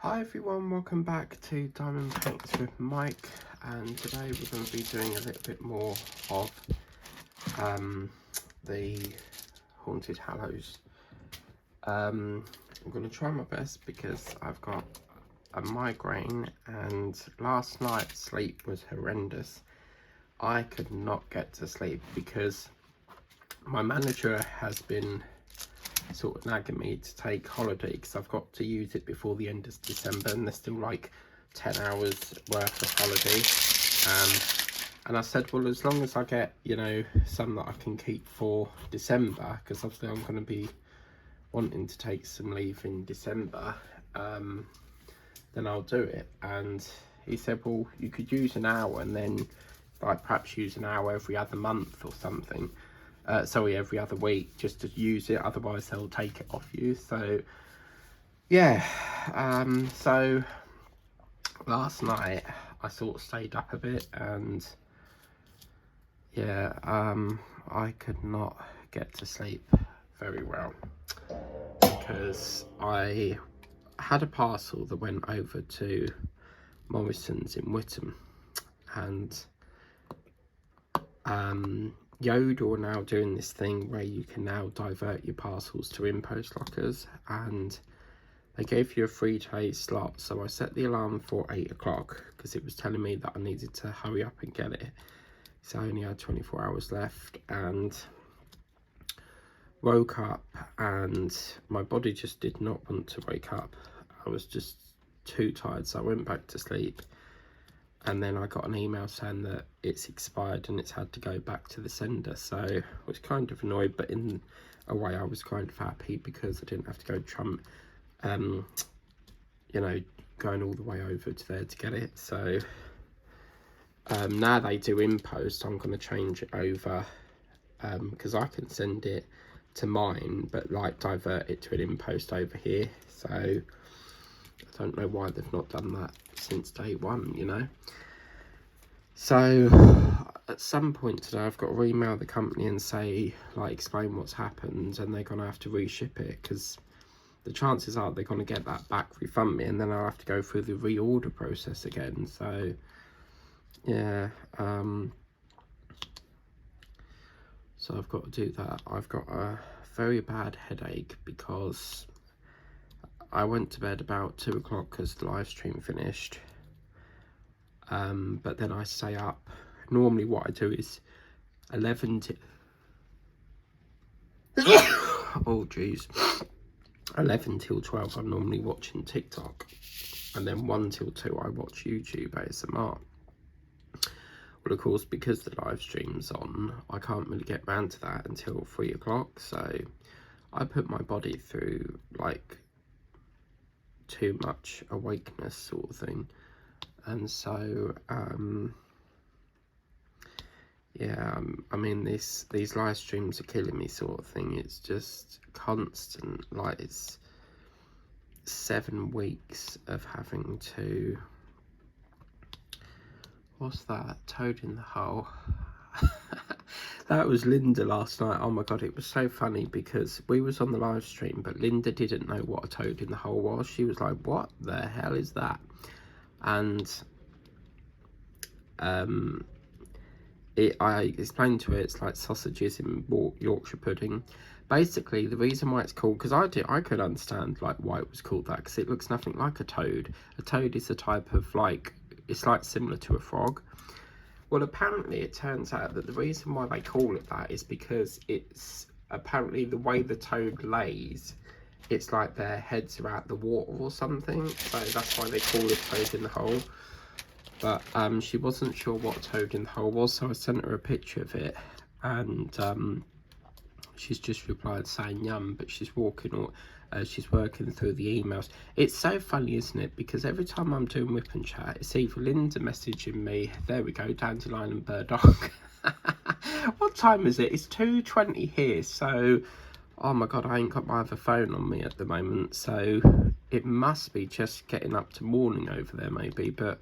Hi everyone, welcome back to Diamond Paints with Mike, and today we're going to be doing a little bit more of the Haunted Hallows. I'm going to try my best because I've got a migraine and last night's sleep was horrendous. I could not get to sleep because my manager has been sort of nagging me to take holiday because I've got to use it before the end of December and there's still like 10 hours worth of holiday. And I said, well, as long as I get, you know, some that I can keep for December, because obviously I'm going to be wanting to take some leave in December, then I'll do it. And he said, well, you could use an hour and then like perhaps use an hour every other month or something. Sorry, every other week, just to use it, otherwise they'll take it off you. So yeah, so last night I sort of stayed up a bit and yeah, I could not get to sleep very well because I had a parcel that went over to Morrison's in Witham, and Yodel are now doing this thing where you can now divert your parcels to in-post lockers, and they gave you a 3-day slot. So I set the alarm for 8 o'clock because it was telling me that I needed to hurry up and get it. So I only had 24 hours left, and woke up and my body just did not want to wake up. I was just too tired, so I went back to sleep. And then I got an email saying that it's expired and it's had to go back to the sender. So I was kind of annoyed, but in a way I was kind of happy because I didn't have to go Trump, you know, going all the way over to there to get it. So now they do in post, I'm going to change it over because I can send it to mine, but like divert it to an in post over here. So I don't know why they've not done that since day one, you know. So at some point today I've got to email the company and say, like, explain what's happened, and they're going to have to reship it because the chances are they're going to get that back, refund me, and then I'll have to go through the reorder process again. So yeah, so I've got to do that. I've got a very bad headache because I went to bed about 2 o'clock because the live stream finished. But then I stay up. Normally what I do is 11 to... oh jeez. 11 till 12 I'm normally watching TikTok. And then 1 till 2 I watch YouTube ASMR. Well, of course, because the live stream's on, I can't really get round to that until 3 o'clock. So I put my body through like too much awakeness sort of thing. And so yeah, I mean these live streams are killing me sort of thing. It's just constant, like it's 7 weeks of having to, what's that, toad in the hole. That was Linda last night. Oh my god, it was so funny because we was on the live stream but Linda didn't know what a toad in the hole was. She was like, what the hell is that? And I explained to her it's like sausages in Yorkshire pudding. Basically, the reason why it's called, because I could understand like why it was called that, because it looks nothing like a toad. A toad is a type of like, it's like similar to a frog. Well, apparently it turns out that the reason why they call it that is because it's apparently the way the toad lays, it's like their heads are out the water or something, so that's why they call it toad in the hole. But she wasn't sure what toad in the hole was, so I sent her a picture of it, and she's just replied saying yum, but she's she's working through the emails. It's so funny, isn't it? Because every time I'm doing whip and chat, it's either Linda messaging me, there we go, Dandelion and Burdock. What time is it? It's 2:20 here, so oh my god, I ain't got my other phone on me at the moment, so it must be just getting up to morning over there maybe. But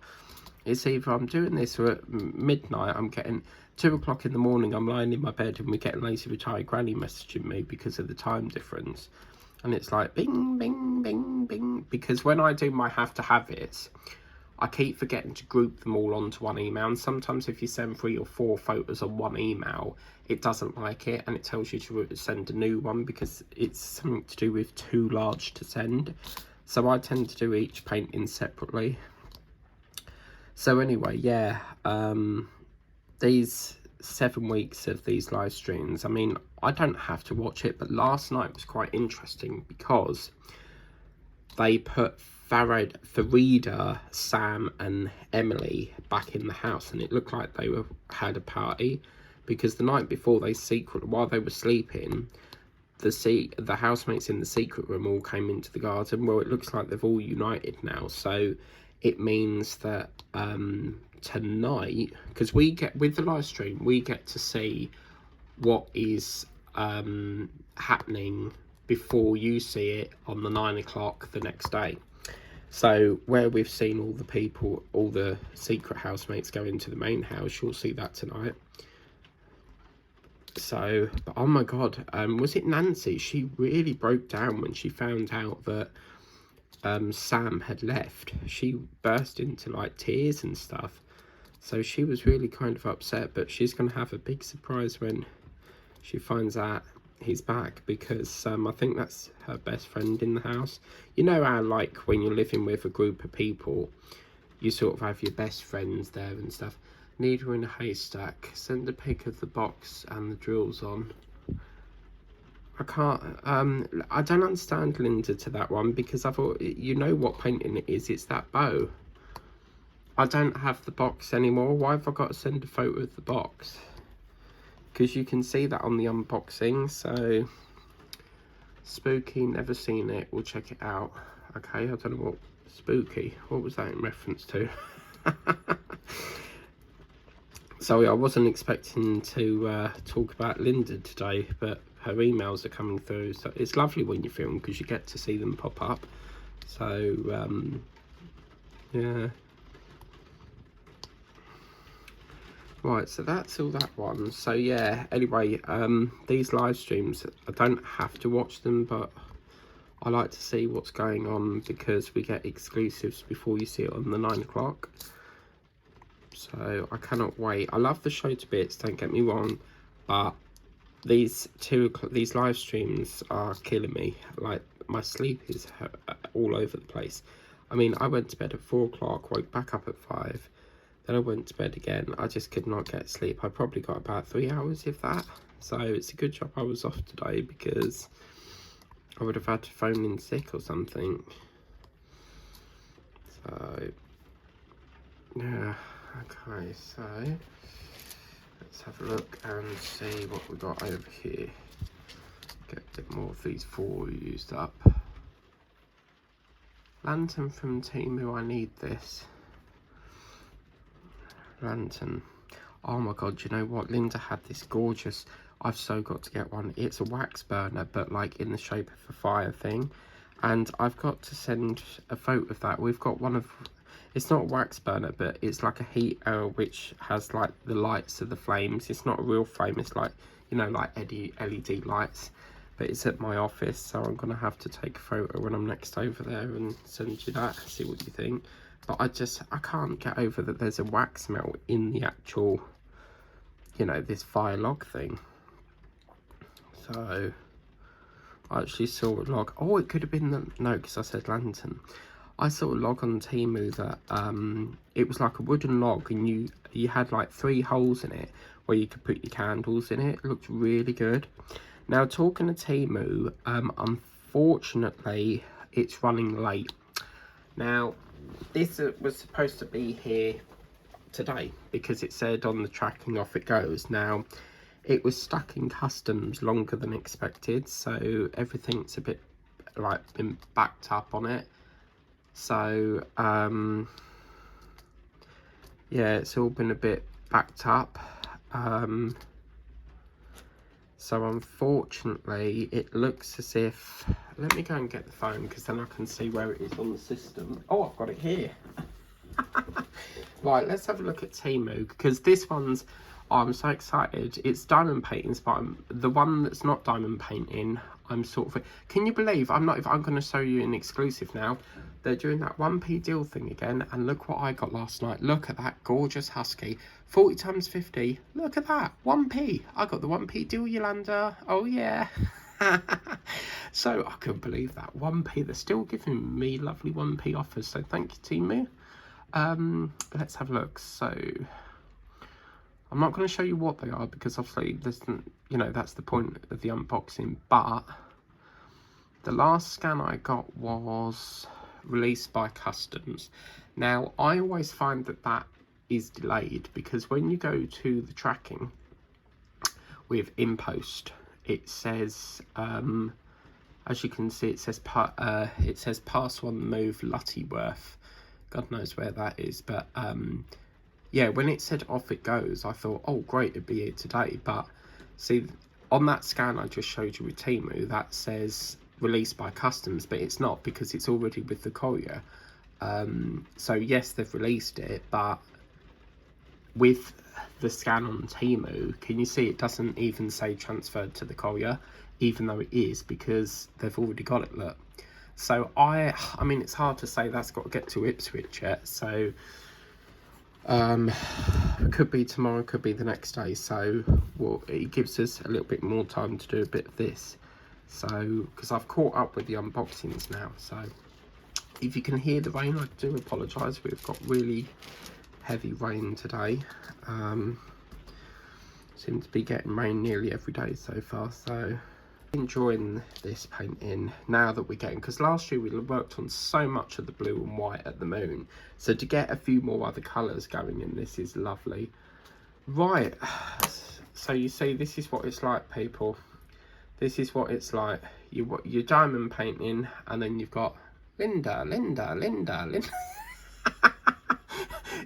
it's either I'm doing this or at midnight I'm getting 2 o'clock in the morning, I'm lying in my bed and we're getting Lazy Retired Granny messaging me because of the time difference. And it's like bing, bing, bing, bing, because when I do my have to have it, I keep forgetting to group them all onto one email, and sometimes if you send 3 or 4 photos on one email, it doesn't like it, and it tells you to send a new one because it's something to do with too large to send. So I tend to do each painting separately. So anyway, yeah, these 7 weeks of these live streams, I mean, I don't have to watch it, but last night was quite interesting because they put Farida, Sam and Emily back in the house, and it looked like they had a party, because the night before, while they were sleeping, the housemates in the secret room all came into the garden. Well, it looks like they've all united now, so it means that tonight, because we get, with the live stream, we get to see what is happening before you see it on the 9 o'clock the next day. So where we've seen all the people, all the secret housemates go into the main house, you'll see that tonight. So, but oh my god, was it Nancy? She really broke down when she found out that Sam had left. She burst into like tears and stuff. So she was really kind of upset, but she's going to have a big surprise when she finds out he's back, because I think that's her best friend in the house. You know how, like, when you're living with a group of people, you sort of have your best friends there and stuff. Needle in a haystack. Send a pic of the box and the drills on. I can't, I don't understand Linda to that one, because I thought, you know what painting it is, it's that bow. I don't have the box anymore. Why have I got to send a photo of the box? Because you can see that on the unboxing. So spooky, never seen it, we'll check it out. Okay, I don't know what spooky, what was that in reference to? Sorry, I wasn't expecting to talk about Linda today, but her emails are coming through, so it's lovely when you film because you get to see them pop up. So yeah. Right, so that's all that one. So yeah, anyway, these live streams, I don't have to watch them, but I like to see what's going on because we get exclusives before you see it on the 9 o'clock. So I cannot wait. I love the show to bits, don't get me wrong, but these live streams are killing me. Like, my sleep is all over the place. I mean, I went to bed at 4 o'clock, woke back up at 5. Then I went to bed again. I just could not get sleep. I probably got about 3 hours, if that. So it's a good job I was off today, because I would have had to phone in sick or something. So yeah, okay, so let's have a look and see what we got over here. Get a bit more of these 4 used up. Lantern from Temu, I need this. Lantern. Oh my god, you know what? Linda had this gorgeous, I've so got to get one. It's a wax burner, but like in the shape of a fire thing. And I've got to send a photo of that. We've got one of, it's not a wax burner, but it's like a heater which has like the lights of the flames. It's not a real flame, it's like, you know, like LED lights. But it's at my office, so I'm going to have to take a photo when I'm next over there and send you that, see what you think. But I can't get over that there's a wax melt in the actual, you know, this fire log thing. So I actually saw a log. Oh, it could have been the, no, because I said lantern. I saw a log on Temu that it was like a wooden log, and you had like 3 holes in it where you could put your candles in it. It looked really good. Now, talking to Temu, unfortunately, it's running late. Now, this was supposed to be here today because it said on the tracking off it goes. Now, it was stuck in customs longer than expected, so everything's a bit like been backed up on it. So yeah, it's all been a bit backed up. So unfortunately, it looks as if, let me go and get the phone because then I can see where it is on the system. Oh, I've got it here. Right, let's have a look at Temu, because this one's, oh, I'm so excited. It's diamond paintings, but the one that's not diamond painting, I'm sort of, can you believe I'm going to show you an exclusive now. They're doing that 1p deal thing again, and look what I got last night. Look at that gorgeous husky, 40 times 50. Look at that, 1p. I got the 1p deal, Yolanda. Oh yeah. So I couldn't believe that, 1p. They're still giving me lovely 1p offers, so thank you, Temu. Let's have a look. So I'm not going to show you what they are because obviously there's, you know, that's the point of the unboxing, but the last scan I got was released by customs. Now I always find that that is delayed because when you go to the tracking with InPost, it says as you can see, it says pass one move Lutterworth. God knows where that is, but yeah, when it said off it goes, I thought, oh great, it'd be here today. But see, on that scan I just showed you with Temu, that says released by customs, but it's not because it's already with the courier. So yes, they've released it, but with the scan on Temu, can you see it doesn't even say transferred to the courier, even though it is, because they've already got it, look. So I mean, it's hard to say that's got to get to Ipswich yet, so it could be tomorrow, could be the next day, so well, it gives us a little bit more time to do a bit of this. So because I've caught up with the unboxings now, so if you can hear the rain, I do apologise. We've got really heavy rain today. Seem to be getting rain nearly every day so far, so enjoying this painting now that we're getting, because last year we worked on so much of the blue and white at the moon, so to get a few more other colours going in this is lovely. Right, so you see, this is what it's like, people. This is what it's like. You're diamond painting, and then you've got Linda.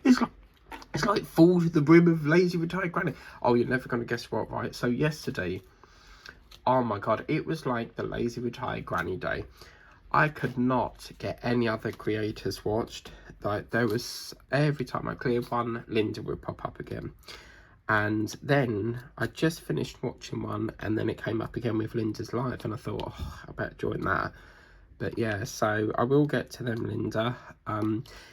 It's like fall to the brim of lazy retired granny. Oh, you're never going to guess what, right? So yesterday, oh my god, it was like the lazy retired granny day. I could not get any other creators watched. Like, there was, every time I cleared one, Linda would pop up again. And then I just finished watching one, and then it came up again with Linda's live, and I thought, oh, I better join that. But yeah, so I will get to them, Linda.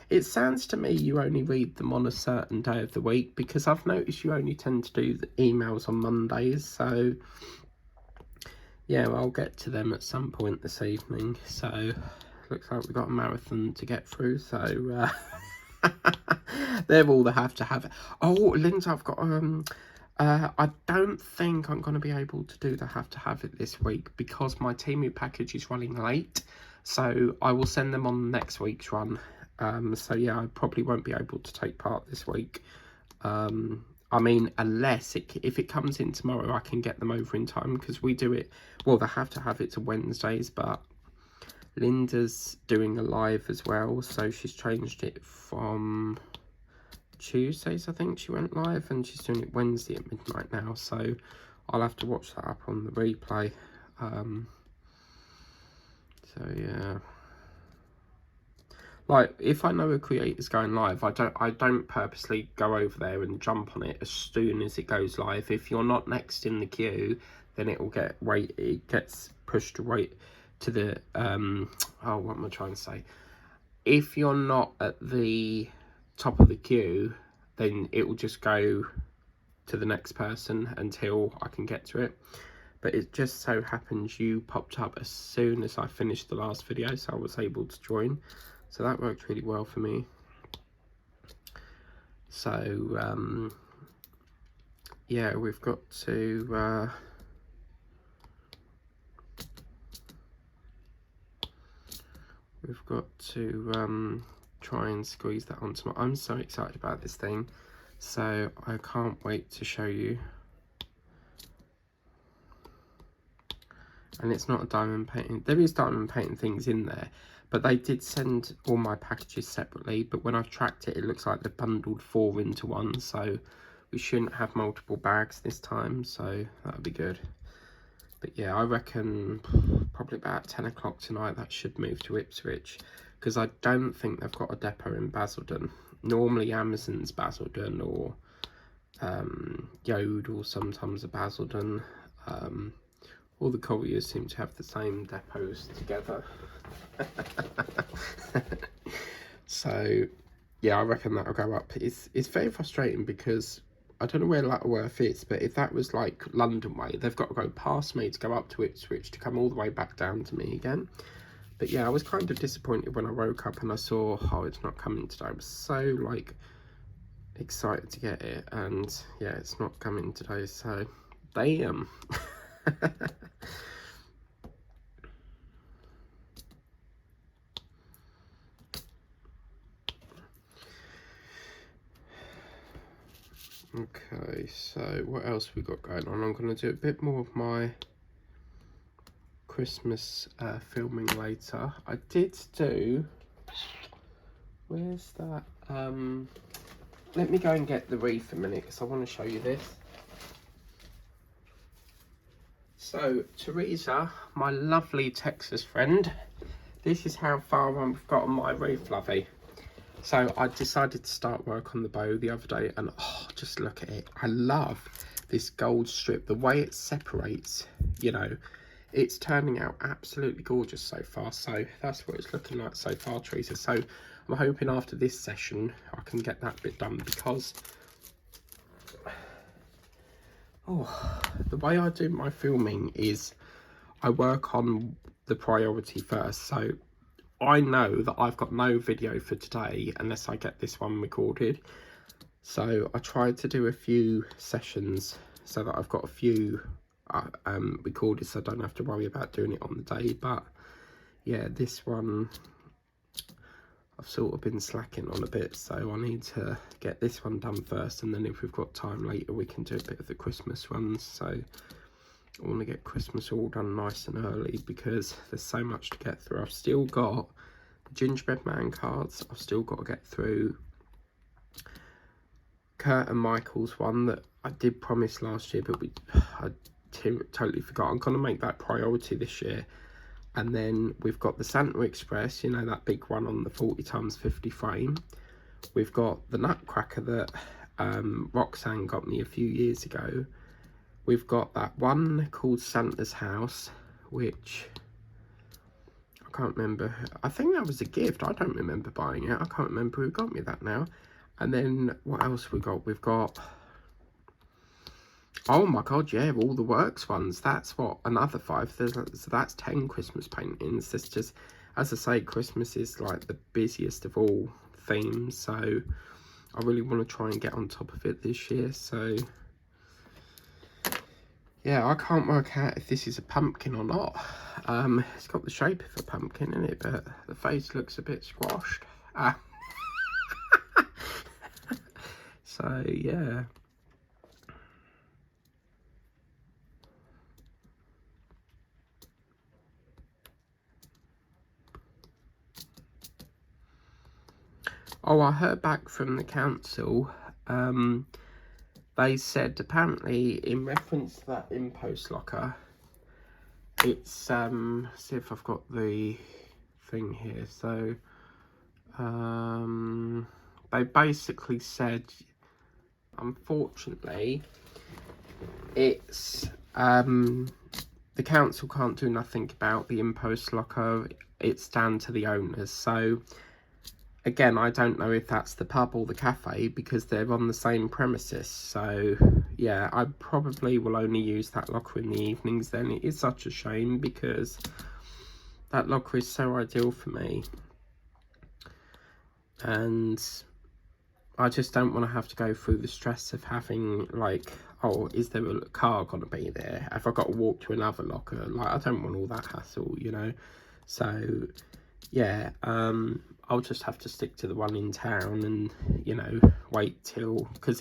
It sounds to me you only read them on a certain day of the week, because I've noticed you only tend to do the emails on Mondays. So yeah, I'll get to them at some point this evening. So looks like we've got a marathon to get through. So they're all the have to have. Oh, Linda, I've got I don't think I'm going to be able to do the have to have it this week because my Temu package is running late. So I will send them on next week's run. So yeah, I probably won't be able to take part this week. I mean, unless if it comes in tomorrow, I can get them over in time, because we do it, well, they have to have it to Wednesdays, but Linda's doing a live as well, so she's changed it from Tuesdays, I think she went live, and she's doing it Wednesday at midnight now, so I'll have to watch that up on the replay. So yeah, like, if I know a creator's going live, I don't purposely go over there and jump on it as soon as it goes live. If you're not next in the queue, then it will it gets pushed right to the oh, what am I trying to say? If you're not at the top of the queue, then it will just go to the next person until I can get to it. But it just so happens you popped up as soon as I finished the last video, so I was able to join. So that worked really well for me. So yeah, we've got to try and squeeze that onto my, I'm so excited about this thing, so I can't wait to show you. And it's not a diamond painting. There is diamond painting things in there, but they did send all my packages separately. But when I've tracked it, it looks like they've bundled 4 into one, so we shouldn't have multiple bags this time, so that'll be good. But yeah, I reckon probably about 10 o'clock tonight that should move to Ipswich, because I don't think they've got a depot in Basildon. Normally Amazon's Basildon, or Yode, or sometimes a Basildon, All the couriers seem to have the same depots together. So yeah, I reckon that'll go up. It's very frustrating because I don't know where Lutterworth is, but if that was like London way, they've got to go past me to go up to Ipswich to come all the way back down to me again. But yeah, I was kind of disappointed when I woke up and I saw, oh, it's not coming today. I was so like excited to get it, and yeah, it's not coming today, so damn. Okay, so what else we got going on? I'm going to do a bit more of my Christmas filming later. I did do, where's that? Let me go and get the wreath a minute because I want to show you this. So Teresa, my lovely Texas friend, this is how far I've got on my wreath, lovey. So I decided to start work on the bow the other day, and oh, just look at it. I love this gold strip, the way it separates, you know. It's turning out absolutely gorgeous so far. So that's what it's looking like so far, Teresa. So I'm hoping after this session I can get that bit done, because oh, the way I do my filming is I work on the priority first. So I know that I've got no video for today unless I get this one recorded. So I tried to do a few sessions so that I've got a few recorded, so I don't have to worry about doing it on the day. But yeah, this one I've sort of been slacking on a bit, so I need to get this one done first, and then if we've got time later we can do a bit of the Christmas ones. So I want to get Christmas all done nice and early because there's so much to get through. I've still got the Gingerbread Man cards. I've still got to get through Kurt and Michael's one that I did promise last year, but I totally forgot. I'm going to make that priority this year. And then we've got the Santa Express, you know, that big one on the 40x50 frame. We've got the Nutcracker that Roxanne got me a few years ago. We've got that one called Santa's House, which I can't remember. I think that was a gift. I don't remember buying it. I can't remember who got me that now. And then what else we got? We've got, oh my god, yeah, all the Works ones. That's what, another 5. So that's 10 Christmas paintings. There's just, as I say, Christmas is like the busiest of all themes. So I really want to try and get on top of it this year. So yeah, I can't work out if this is a pumpkin or not. It's got the shape of a pumpkin in it, but the face looks a bit squashed. So yeah. Oh, I heard back from the council. They said apparently in reference to that impost locker, it's see if I've got the thing here. So they basically said, unfortunately, it's the council can't do nothing about the impost locker. It's down to the owners. So again, I don't know if that's the pub or the cafe because they're on the same premises. So yeah, I probably will only use that locker in the evenings then. It is such a shame because that locker is so ideal for me, and I just don't want to have to go through the stress of having, like, oh, is there a car going to be there? Have I got to walk to another locker? Like, I don't want all that hassle, you know? So yeah, I'll just have to stick to the one in town and, you know, wait till, because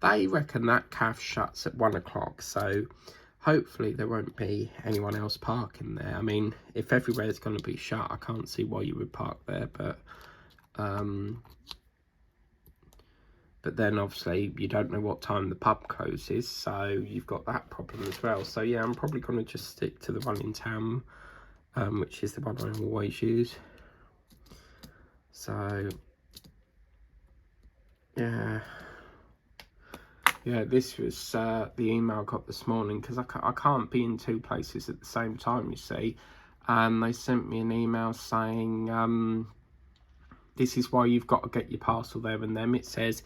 they reckon that cafe shuts at 1 o'clock, so hopefully there won't be anyone else parking there. I mean, if everywhere's going to be shut, I can't see why you would park there, but then obviously you don't know what time the pub closes, so you've got that problem as well. So yeah, I'm probably going to just stick to the one in town, which is the one I always use. So yeah, Yeah, this was the email I got this morning, because I can't be in two places at the same time, you see. And they sent me an email saying, this is why you've got to get your parcel there and then. It says,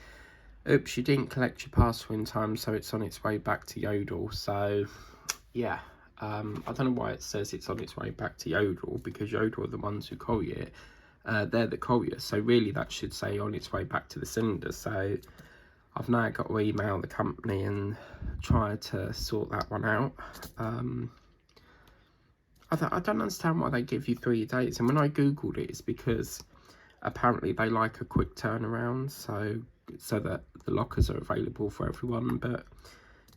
oops, you didn't collect your parcel in time, so it's on its way back to Yodel. So, yeah, I don't know why it says it's on its way back to Yodel, because Yodel are the ones who courier it. They're the courier, so really that should say on its way back to the sender. So I've now got to email the company and try to sort that one out. I don't understand why they give you 3 days. And when I googled it, it's because apparently they like a quick turnaround, so that the lockers are available for everyone. But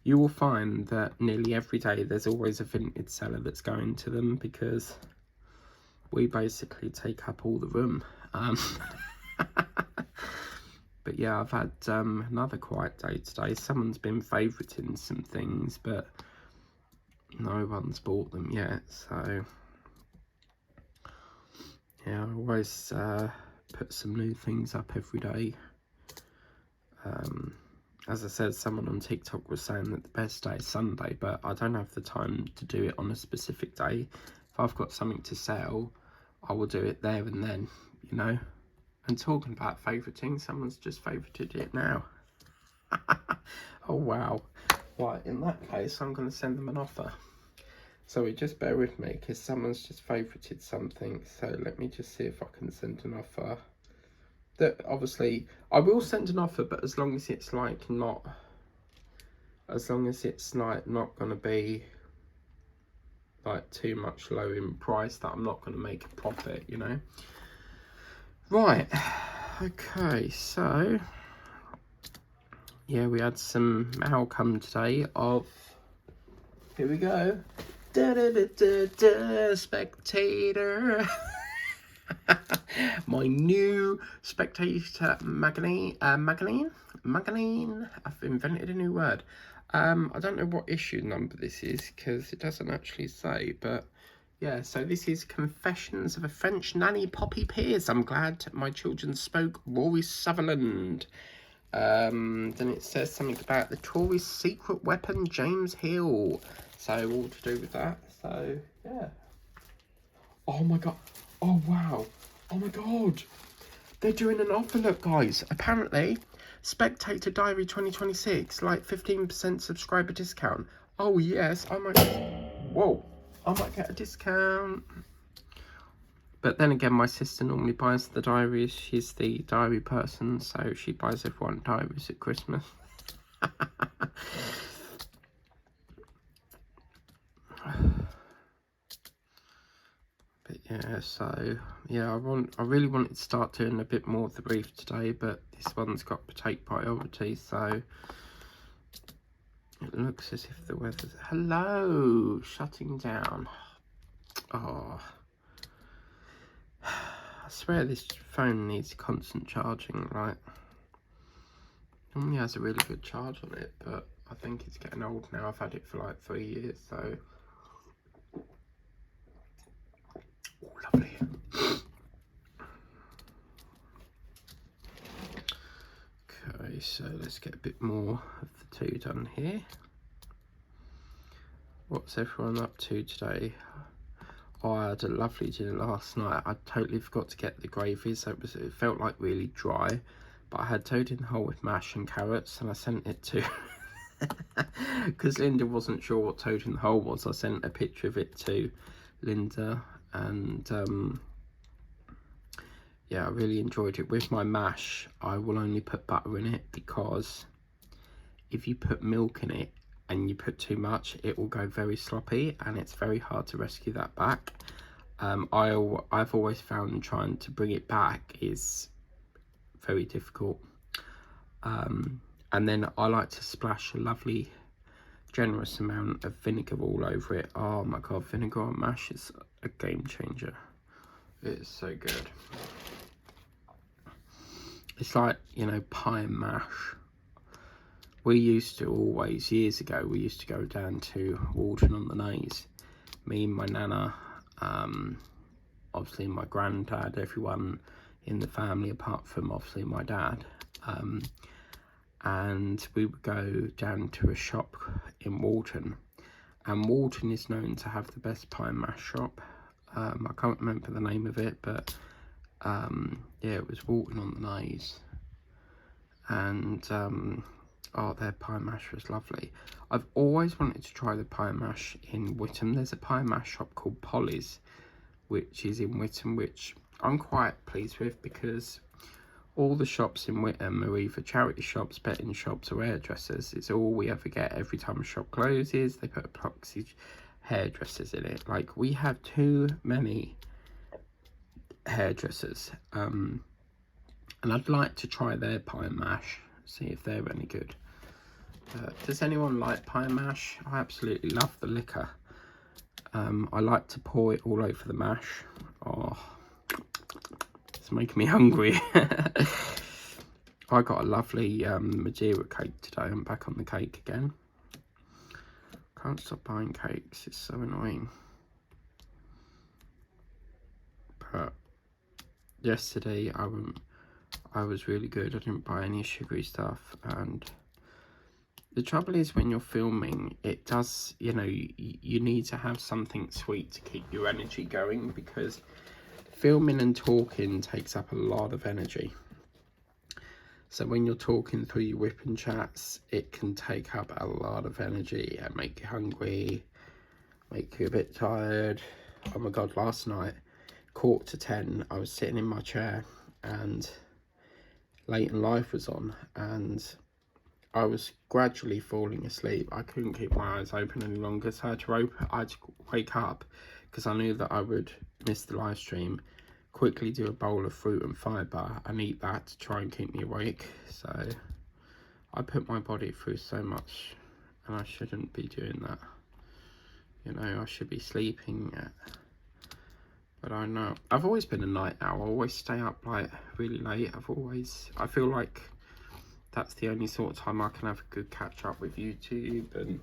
you will find that nearly every day there's always a vintage seller that's going to them, because we basically take up all the room. But yeah, I've had another quiet day today. Someone's been favouriting some things, but no one's bought them yet. So yeah, I always put some new things up every day. As I said, someone on TikTok was saying that the best day is Sunday, but I don't have the time to do it on a specific day. If I've got something to sell, I will do it there and then, you know. And talking about favouriting, someone's just favourited it now. Oh wow. Right, in that case, I'm going to send them an offer. So just bear with me, because someone's just favourited something. So let me just see if I can send an offer. That obviously, I will send an offer, but as long as it's like not, as long as it's like not going to be like too much low in price that I'm not going to make a profit, you know. Right, okay, so yeah, we had some mail come today of, here we go, da da da da da, Spectator. My new Spectator magazine. I've invented a new word. I don't know what issue number this is, because it doesn't actually say, but yeah, so this is Confessions of a French Nanny, Poppy Pearce. I'm glad my children spoke Rory Sutherland. Then it says something about the Tory's secret weapon, James Hill. So all to do with that. So yeah. Oh my god. Oh wow. Oh my god. They're doing an offer, look guys. Apparently, Spectator Diary 2026, like 15% subscriber discount. Oh yes, I might. Whoa. I might get a discount. But then again, my sister normally buys the diaries. She's the diary person, so she buys everyone diaries at Christmas. But yeah, so yeah, I really wanted to start doing a bit more of the brief today, but this one's got to take priority. So it looks as if the weather's, hello, shutting down. Oh, I swear this phone needs constant charging, right? Normally has a really good charge on it, but I think it's getting old now. I've had it for like 3 years, so. Oh, lovely. Okay, so let's get a bit more of the two done here. What's everyone up to today? Oh, I had a lovely dinner last night. I totally forgot to get the gravy, so it felt like really dry. But I had toad in the hole with mash and carrots, and I sent it to, because Linda wasn't sure what toad in the hole was. I sent a picture of it to Linda, and yeah, I really enjoyed it. With my mash, I will only put butter in it, because if you put milk in it and you put too much, it will go very sloppy, and it's very hard to rescue that back. I've always found trying to bring it back is very difficult. And then I like to splash a lovely generous amount of vinegar all over it. Oh my god, vinegar on mash is a game changer. It's so good. It's like, you know, pie and mash. We used to always, years ago, we used to go down to Walton on the Naze. Me and my nana, obviously my granddad, everyone in the family apart from obviously my dad. and we would go down to a shop in Walton, and Walton is known to have the best pie and mash shop. I can't remember the name of it, but yeah, it was Walton on the Naze, and oh, their pie and mash was lovely. I've always wanted to try the pie and mash in Witham. There's a pie and mash shop called Polly's, which is in Witham, which I'm quite pleased with, because all the shops in Witham are either charity shops, betting shops, or hairdressers. It's all we ever get. Every time a shop closes, they put epoxy hairdressers in it. Like, we have too many hairdressers, and I'd like to try their pie and mash, see if they're any good. Does anyone like pie and mash? I absolutely love the liquor. I like to pour it all over the mash. Oh, it's making me hungry. I got a lovely Madeira cake today. I'm back on the cake again. Can't stop buying cakes. It's so annoying. But yesterday I was really good. I didn't buy any sugary stuff, and the trouble is, when you're filming, it does, you know, you need to have something sweet to keep your energy going, because filming and talking takes up a lot of energy. So when you're talking through your whipping chats, it can take up a lot of energy and make you hungry, make you a bit tired. Oh my God, last night, 9:45, I was sitting in my chair and Late in Life was on, and I was gradually falling asleep. I couldn't keep my eyes open any longer, so I had to wake up, because I knew that I would miss the live stream, quickly do a bowl of fruit and fibre and eat that to try and keep me awake. So I put my body through so much, and I shouldn't be doing that. You know, I should be sleeping. But I know, I've always been a night owl. I always stay up like really late. I feel like that's the only sort of time I can have a good catch up with YouTube and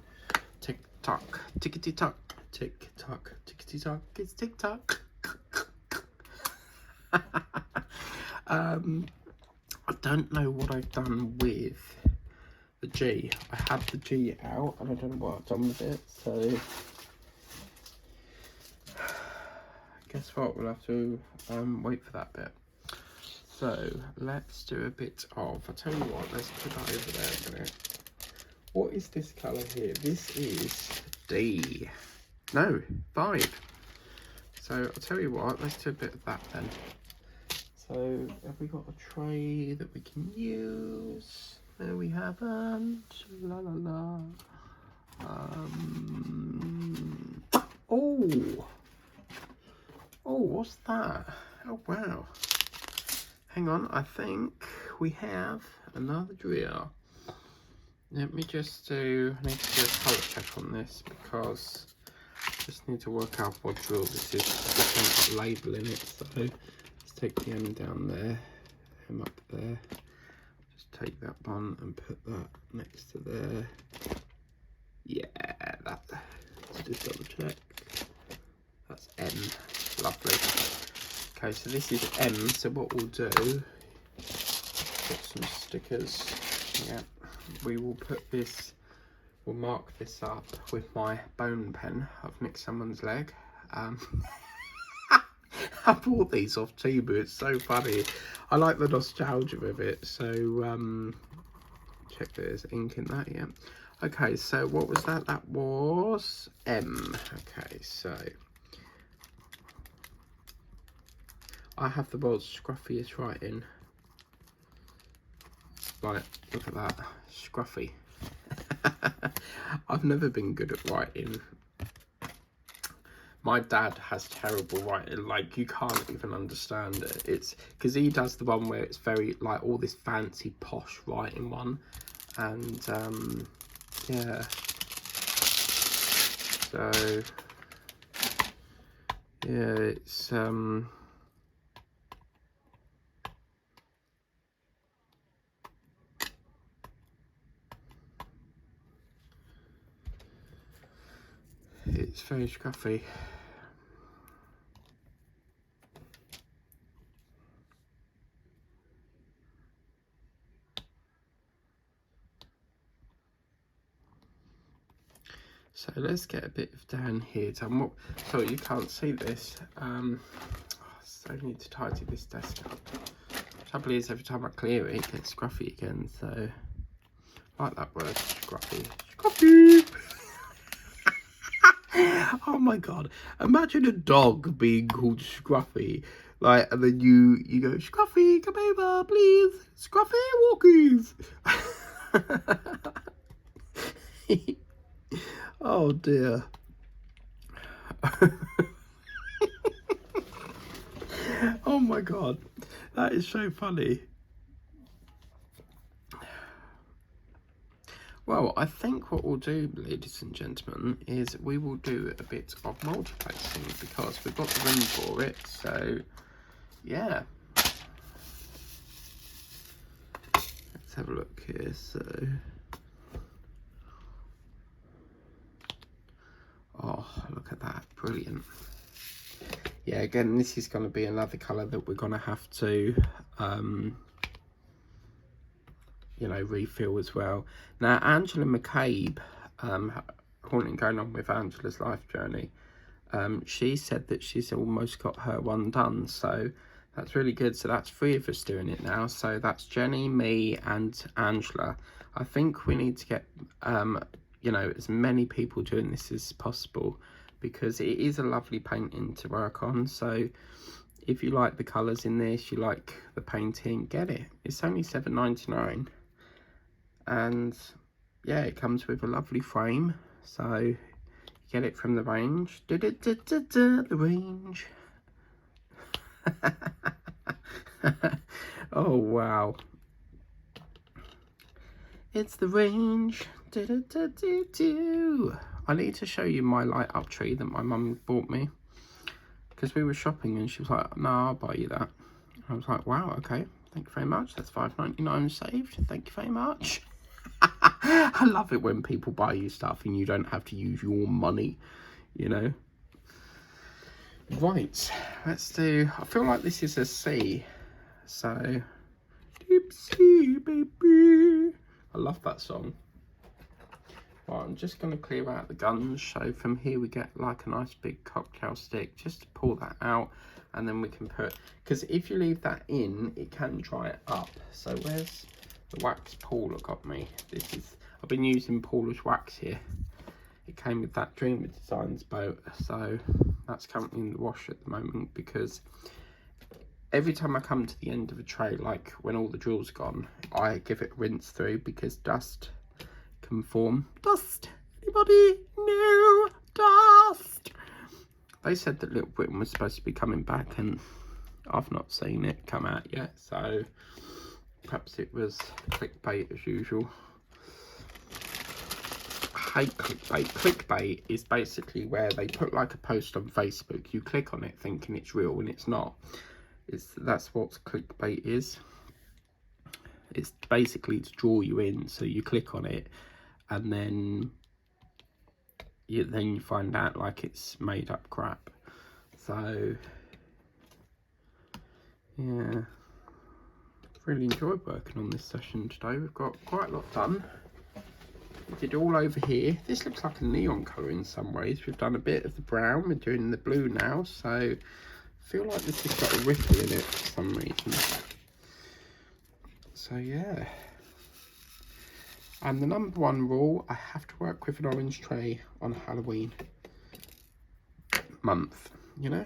TikTok, tickety-tock, tick-tock, tickety-tock, it's TikTok. I don't know what I've done with the G. I had the G out and I don't know what I've done with it, so guess what, we'll have to wait for that bit. So let's do a bit of, I'll tell you what, let's put that over there a minute. What is this colour here? This is D. No, 5. So I'll tell you what, let's do a bit of that then. So have we got a tray that we can use? There we haven't. La la la. Oh, what's that? Oh wow. Hang on, I think we have another drill. Let me just do, I need to do a colour check on this, because I just need to work out what drill this is. This one's got a label in it, so let's take the M down there, M up there. Just take that one and put that next to there. Yeah, that. Let's just double check. That's M. Lovely. Okay, so this is M, so what we'll do, put some stickers. Yeah, we will put this, we'll mark this up with my bone pen. I've nicked someone's leg. I bought these off Temu, it's so funny. I like the nostalgia of it. So check there's ink in that, yeah. Okay, so what was that? That was M. Okay, so I have the world's scruffiest writing. Like, look at that, scruffy. I've never been good at writing. My dad has terrible writing, like you can't even understand it. It's because he does the one where it's very like all this fancy posh writing one, and yeah. So yeah, it's very scruffy. So let's get a bit of down here done. So you can't see this. So I need to tidy this desk up. Trouble is, every time I clear it, it gets scruffy again. So I like that word, scruffy. Scruffy. Oh my god! Imagine a dog being called Scruffy, like, and then you go, Scruffy, come over, please. Scruffy walkies. Oh dear. Oh my god, that is so funny. Well, I think what we'll do, ladies and gentlemen, is we will do a bit of multiplexing because we've got the room for it. So yeah, let's have a look here. So oh, look at that, brilliant. Yeah, again, this is going to be another colour that we're going to have to, you know, refill as well. Now, Angela McCabe, going on with Angela's life journey, she said that she's almost got her one done, so that's really good. So that's 3 of us doing it now. So that's Jenny, me, and Angela. I think we need to get, you know, as many people doing this as possible, because it is a lovely painting to work on. So if you like the colours in this, you like the painting, get it. It's only $7.99, and yeah, it comes with a lovely frame. So you get it from the range. The range. Oh wow, it's the range. I need to show you my light up tree that my mum bought me, because we were shopping and she was like, no, I'll buy you that. I was like, wow, okay, thank you very much, that's $5.99 saved, thank you very much. I love it when people buy you stuff and you don't have to use your money, you know. Right, let's do, I feel like this is a C, so deep sea baby, I love that song. Right, I'm just going to clear out the guns, so from here we get like a nice big cocktail stick, just to pull that out, and then we can put, because if you leave that in, it can dry it up. So where's the wax Paula got me? This is, I've been using Paula's wax here. It came with that Dreamer Designs boat, so that's currently in the wash at the moment, because every time I come to the end of a tray, like when all the drill's gone, I give it a rinse through, because dust can form. Dust! Anybody? No! Dust! They said that Little Britain was supposed to be coming back, and I've not seen it come out yet, so perhaps it was clickbait as usual. I hate clickbait. Clickbait is basically where they put like a post on Facebook, you click on it thinking it's real and it's not. That's what clickbait is. It's basically to draw you in, so you click on it and then you find out like it's made up crap. So yeah, really enjoyed working on this session today. We've got quite a lot done. We did all over here. This looks like a neon colour in some ways. We've done a bit of the brown, we're doing the blue now, so I feel like this has got a ripple in it for some reason. So yeah, and the number 1 rule, I have to work with an orange tray on Halloween month, you know.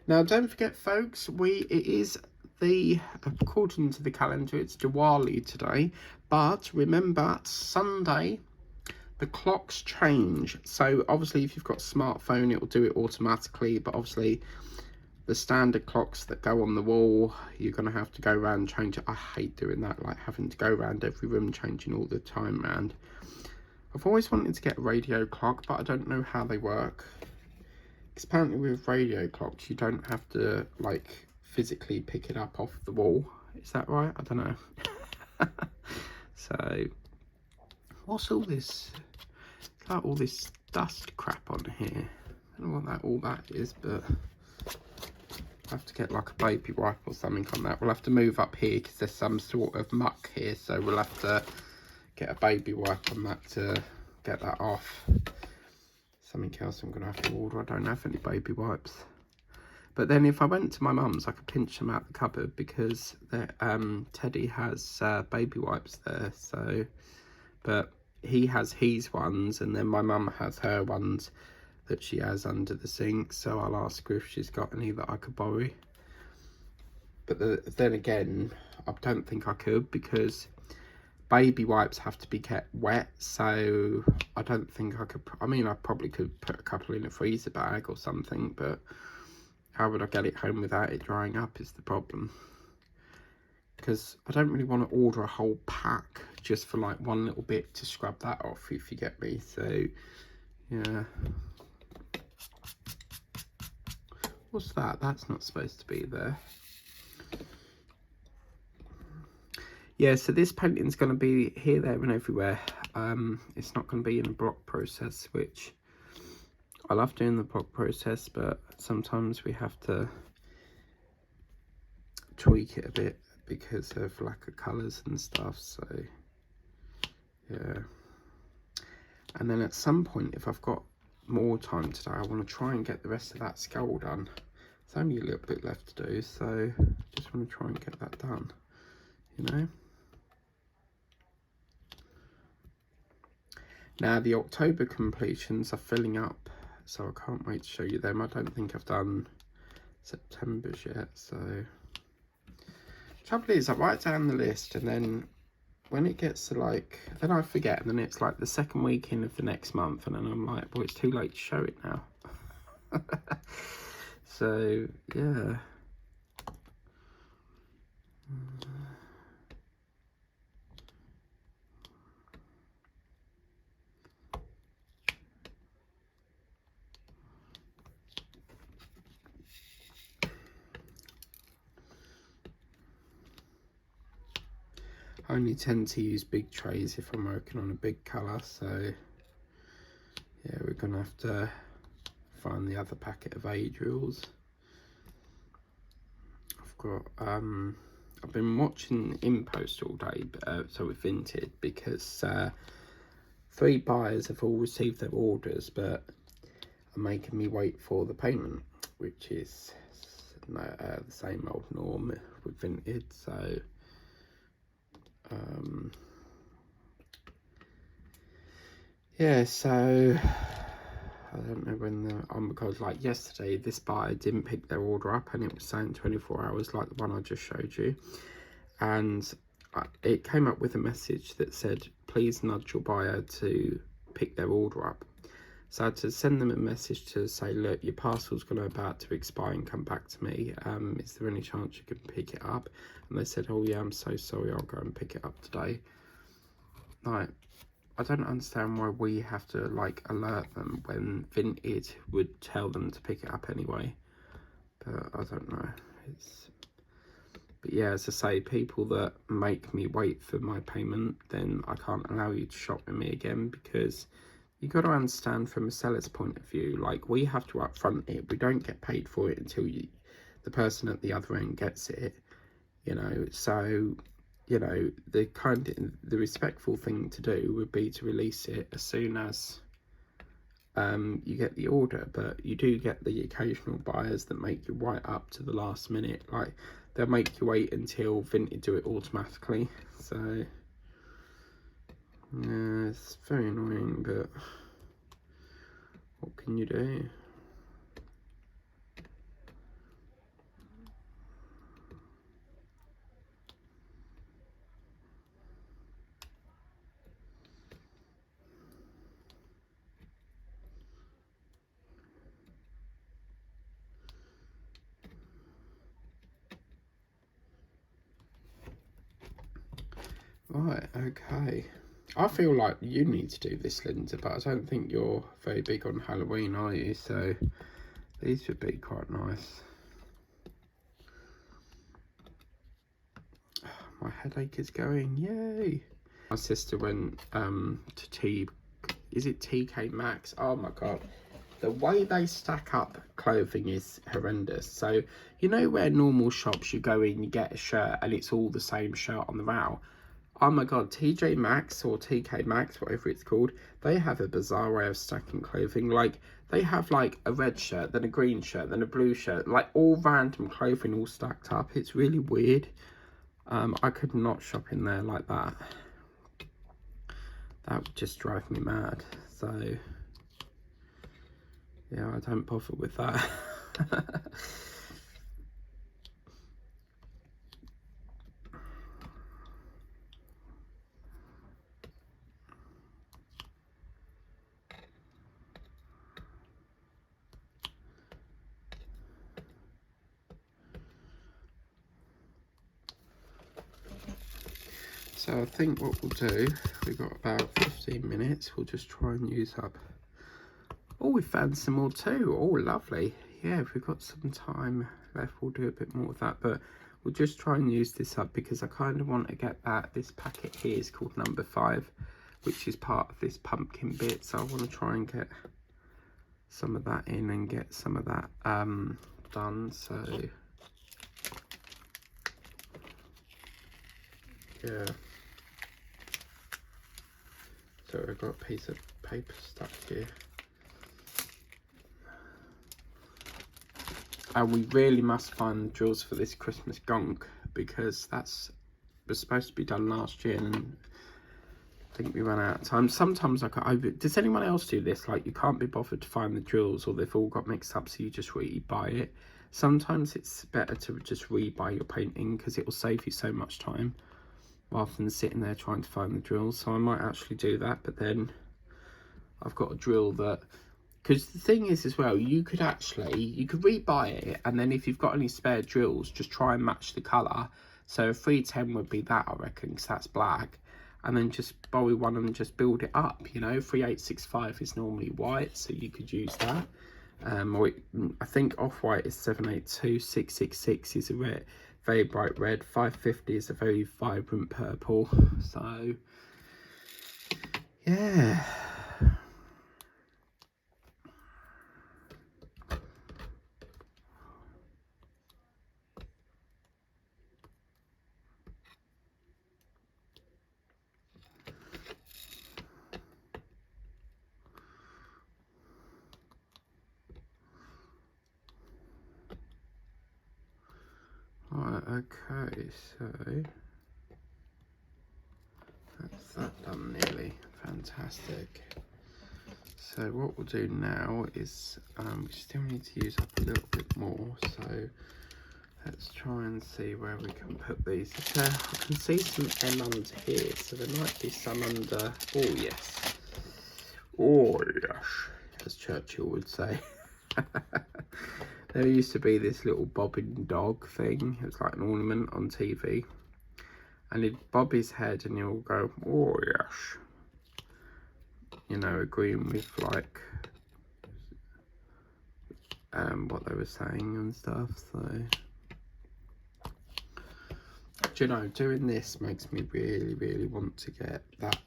Now don't forget folks, it is the, according to the calendar, it's Diwali today, but remember Sunday the clocks change. So obviously if you've got a smartphone it will do it automatically, but obviously the standard clocks that go on the wall, you're going to have to go around and change it. I hate doing that, like having to go around every room changing all the time round. I've always wanted to get a radio clock, but I don't know how they work. Because apparently with radio clocks, you don't have to like physically pick it up off the wall. Is that right? I don't know. So, what's all this? It's like all this dust crap on here. I don't know what all that is, but I have to get like a baby wipe or something on that. We'll have to move up here because there's some sort of muck here, so we'll have to get a baby wipe on that to get that off. something else I'm gonna have to order. I don't have any baby wipes. But then if I went to my mum's, I could pinch them out the cupboard because Teddy has baby wipes there. So, but he has his ones, and then my mum has her ones that she has under the sink. So I'll ask her if she's got any that I could borrow. But then again, I don't think I could because baby wipes have to be kept wet. So I don't think I could. I mean, I probably could put a couple in a freezer bag or something, but how would I get it home without it drying up is the problem. Because I don't really want to order a whole pack just for like one little bit to scrub that off, if you get me. So, yeah. What's that? That's not supposed to be there. Yeah, so this painting's going to be here, there and everywhere. It's not going to be in a block process, which I love doing the block process, but sometimes we have to tweak it a bit because of lack of colours and stuff. So yeah, and then at some point, if I've got more time today, I want to try and get the rest of that skull done. There's only a little bit left to do, so just want to try and get that done, you know. Now the October completions are filling up, so I can't wait to show you them. I don't think I've done September's yet, so trouble is I write down the list and then when it gets to like, then I forget, and then it's like the second weekend of the next month, and then I'm like, well, it's too late to show it now. So yeah. I only tend to use big trays if I'm working on a big colour, so yeah, we're gonna have to find the other packet of Adriels. I've got I've been watching InPost all day, so with Vinted, because 3 buyers have all received their orders but are making me wait for the payment, which is the same old norm with Vinted. So yeah, so I don't know when because like yesterday this buyer didn't pick their order up and it was saying 24 hours like the one I just showed you, and it came up with a message that said please nudge your buyer to pick their order up. So I had to send them a message to say, look, your parcel's about to expire and come back to me. Is there any chance you can pick it up? And they said, oh yeah, I'm so sorry, I'll go and pick it up today. Like, I don't understand why we have to like alert them when Vinted would tell them to pick it up anyway. But I don't know. But yeah, as I say, people that make me wait for my payment, then I can't allow you to shop with me again, because you got to understand from a seller's point of view, like we have to upfront it. We don't get paid for it until the person at the other end gets it, you know. So, you know, the respectful thing to do would be to release it as soon as you get the order. But you do get the occasional buyers that make you wait up to the last minute. Like they'll make you wait until Vinted do it automatically. So yeah, it's very annoying, but what can you do? Right, okay. I feel like you need to do this, Linda, but I don't think you're very big on Halloween, are you? So these would be quite nice. My headache is going, yay! My sister went to is it TK Maxx? Oh my god. The way they stack up clothing is horrendous. So, you know where normal shops you go in, you get a shirt and it's all the same shirt on the rail? Oh my god, TJ Maxx or TK Maxx, whatever it's called, they have a bizarre way of stacking clothing. Like, they have like a red shirt, then a green shirt, then a blue shirt, like all random clothing all stacked up. It's really weird. I could not shop in there like that. That would just drive me mad. So, yeah, I don't bother with that. So I think what we'll do, we've got about 15 minutes, we'll just try and use up. Oh, we found some more too. Oh, lovely. Yeah, if we've got some time left, we'll do a bit more of that, but we'll just try and use this up because I kind of want to get that. This packet here is called number 5, which is part of this pumpkin bit, so I want to try and get some of that in and get some of that done. So yeah, so I've got a piece of paper stuck here, and we really must find drills for this Christmas gunk because was supposed to be done last year and I think we ran out of time. Sometimes does anyone else do this? Like, you can't be bothered to find the drills, or they've all got mixed up, so you just re-buy it. Sometimes it's better to just re-buy your painting because it will save you so much time rather than sitting there trying to find the drills. So I might actually do that, but then I've got a drill that, because the thing is as well, you could re-buy it, and then if you've got any spare drills, just try and match the colour. So a 310 would be that, I reckon, because that's black. And then just borrow one and just build it up, you know. 3865 is normally white, so you could use that. I think off-white is 782, 666 is a red, very bright red, 550 is a very vibrant purple. So, yeah. Right, okay, so that's that done nearly. Fantastic. So what we'll do now is we still need to use up a little bit more, so let's try and see where we can put these. I can see some M under here, so there might be some under. Oh yes, oh yes, as Churchill would say. There used to be this little bobbing dog thing. It was like an ornament on TV, and he'd bob his head and he'll go, oh yes, you know, agreeing with like what they were saying and stuff. So, do you know, doing this makes me really want to get that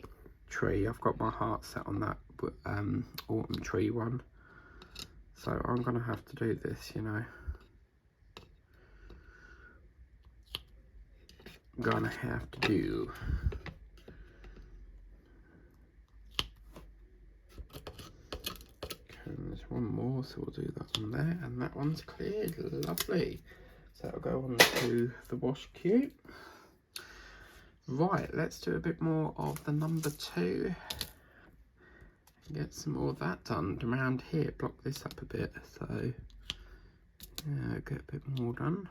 tree. I've got my heart set on that autumn tree one, so I'm gonna have to do this, you know. I'm gonna have to do. Okay, there's one more, so we'll do that one there, and that one's cleared. Lovely. So that'll go on to the wash cube. Right, let's do a bit more of the number 2. Get some more of that done around here. Block this up a bit, so yeah, get a bit more done.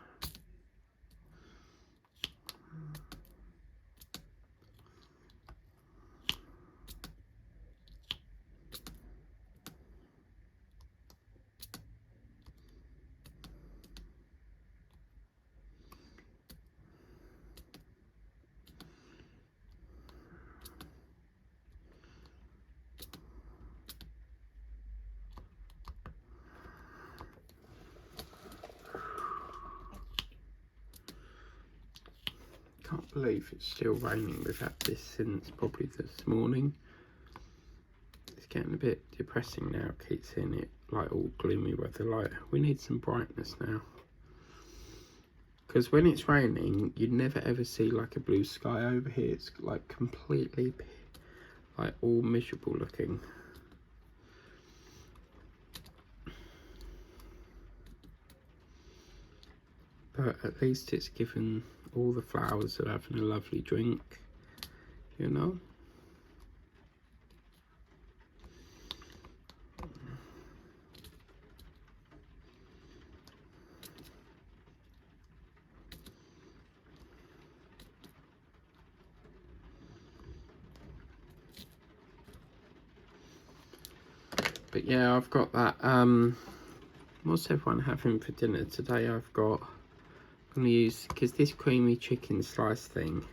Can't believe it's still raining. We've had this since probably this morning. It's getting a bit depressing now. It keeps seeing it like all gloomy weather. Like, we need some brightness now. Because when it's raining, you never ever see like a blue sky over here. It's like completely, like all miserable looking. But at least it's given all the flowers are having a lovely drink, you know. But yeah, I've got that. What's everyone having for dinner today? I'm gonna use, because this creamy chicken slice thing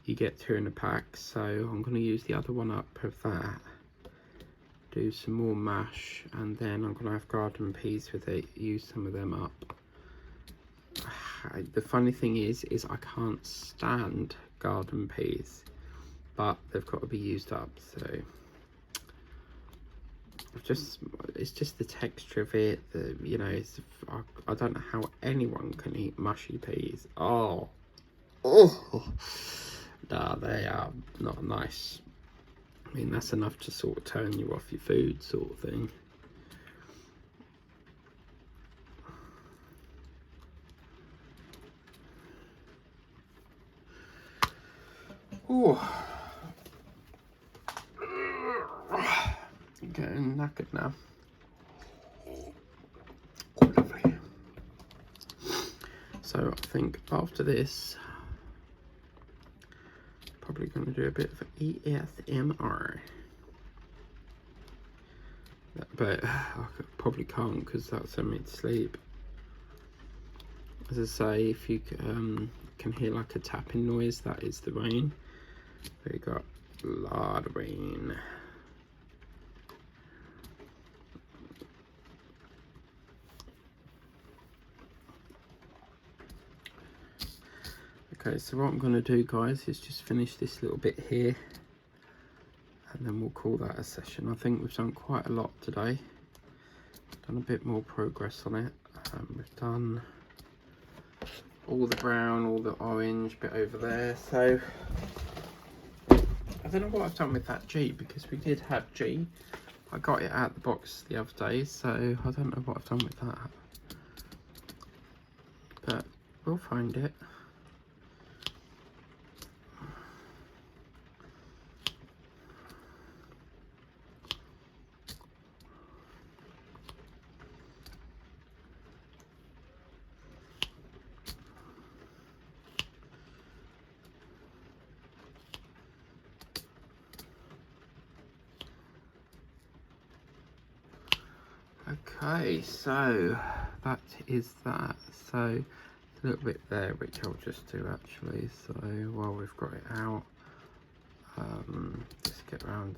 you get 2 in a pack, so I'm gonna use the other one up of that, do some more mash, and then I'm gonna have garden peas with it, use some of them up. The funny thing is I can't stand garden peas, but they've got to be used up, so it's just the texture of it, you know, I don't know how anyone can eat mushy peas. Oh, nah, they are not nice. I mean, that's enough to sort of turn you off your food, sort of thing. Oh, I'm getting knackered now. Lovely. So I think after this, probably going to do a bit of ASMR. But I probably can't because that'll send me to sleep. As I say, if you can hear like a tapping noise, that is the rain. We got a lot of rain. Okay, so what I'm going to do, guys, is just finish this little bit here, and then we'll call that a session. I think we've done quite a lot today. Done a bit more progress on it. We've done all the brown, all the orange bit over there. So I don't know what I've done with that G, because we did have G. I got it out of the box the other day, so I don't know what I've done with that. But we'll find it. Okay, so that is that. So a little bit there, which I'll just do actually. So while we've got it out, just get around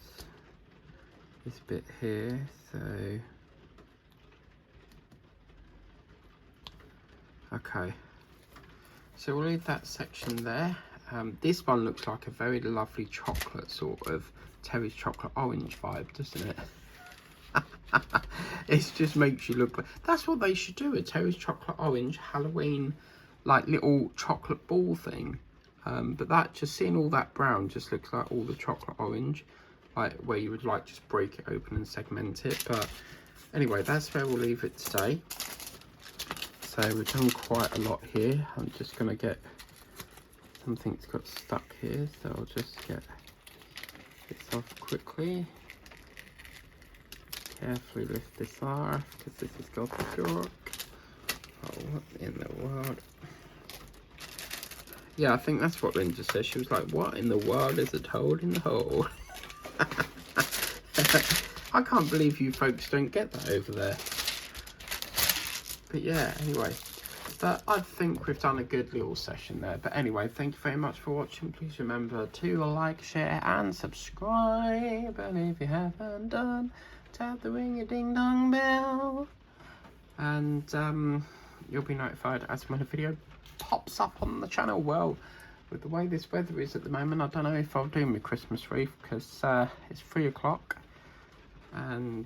this bit here. So okay, so we'll leave that section there. This one looks like a very lovely chocolate, sort of Terry's chocolate orange vibe, doesn't it? It just makes you look like, that's what they should do, a Terry's chocolate orange Halloween like little chocolate ball thing. But that, just seeing all that brown just looks like all the chocolate orange, like where you would like just break it open and segment it. But anyway, that's where we'll leave it today. So we've done quite a lot here. I'm just gonna get, something's got stuck here, so I'll just get this off quickly. Carefully lift this off, because this has got the cork. Oh, what in the world? Yeah, I think that's what Linda said. She was like, what in the world is a toad in the hole? I can't believe you folks don't get that over there. But yeah, anyway, but I think we've done a good little session there. But anyway, thank you very much for watching. Please remember to like, share and subscribe. And if you haven't done, tap the ring-a-ding-dong bell, and you'll be notified as when a video pops up on the channel. Well, with the way this weather is at the moment, I don't know if I'll do my Christmas wreath, because it's 3 o'clock, and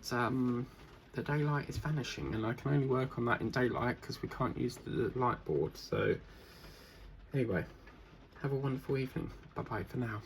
the daylight is vanishing, and I can only work on that in daylight because we can't use the light board. So anyway, have a wonderful evening. Bye bye for now.